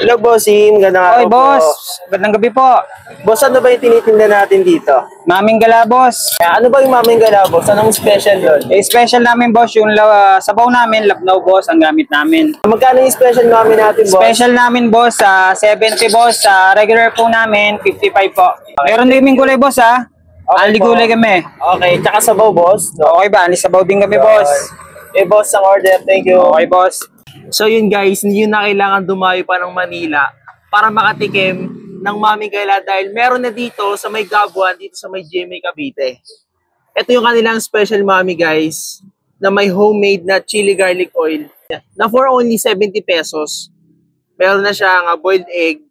Hello, bossing. Gandang araw Oy, boss. Gandang gabi po. Boss, ano ba yung tinitinda natin dito? Maming gala, boss. Ano ba yung maming gala, boss? Anong special doon? Special namin, boss, yung sabaw namin, labnaw, boss, ang gamit namin. Magkano yung special mami natin, boss? Special namin, boss, 70, boss. Regular po namin, 55 po. Meron din kaming gulay, boss, ha? Okay Anli po. gulay kami. Okay, tsaka sabaw, boss. Okay ba? Anli sabaw din kami, boss. Boss, ang order. Thank you. Okay, boss. So yun guys, hindi yun na kailangan dumayo pa ng Manila para makatikim ng Mami Gala dahil meron na dito sa may Gabuan, dito sa may GMA Cavite. Ito yung kanilang special Mami guys, na may homemade na chili garlic oil na for only 70 pesos. Meron na siyang boiled egg,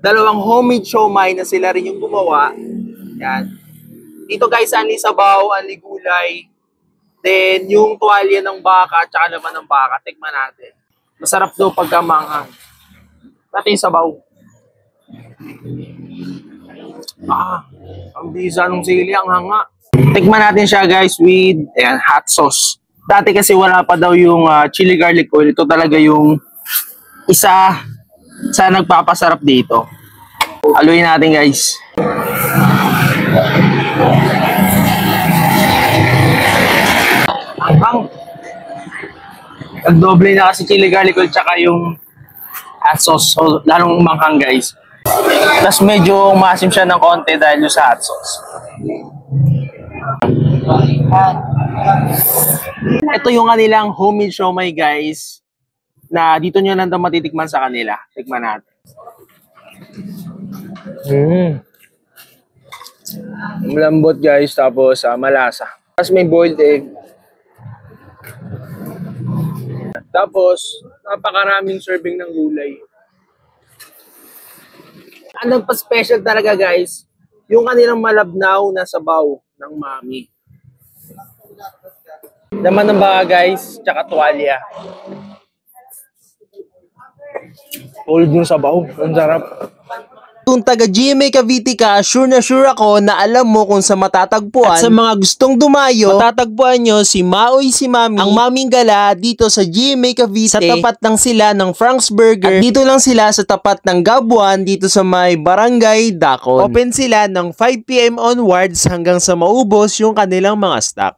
dalawang homemade siomai na sila rin yung gumawa. Yan. Dito guys, anli sabaw, anli gulay, then yung tuwalya ng baka at saka laman ng baka, tikman natin. Masarap daw pagka manghang. Natin sabaw. Ang bisa nung sili, ang hanga. Tikman natin siya guys with hot sauce. Dati kasi wala pa daw yung chili garlic oil. Ito talaga yung isa sa nagpapasarap dito. Haluin natin guys. Ang nagdoble na kasi chili garlic oil tsaka yung hot sauce. So, lalong umanghang guys. Tapos medyo maasim siya ng konti dahil yung sa hot sauce. Ito yung kanilang homemade siomai guys. Na dito nyo lang daw matitikman sa kanila. Tikman natin. Malambot guys. Tapos malasa. Tapos may boiled egg. Tapos, napakaraming serving ng gulay. Ang pa-special talaga guys, yung kanilang malabnaw na sabaw ng Mami. Naman ng baka guys, tsaka tuwalya. Cold yung sabaw, ang sarap. Kung taga GMA Cavite ka, sure na sure ako na alam mo kung sa matatagpuan. At sa mga gustong dumayo, matatagpuan nyo si Maoy si Mami, ang Maming Gala dito sa GMA Cavite. Sa tapat lang sila ng Frank's Burger. At dito lang sila sa tapat ng Gabuan dito sa may Barangay Dacon. Open sila ng 5 PM onwards hanggang sa maubos yung kanilang mga stock.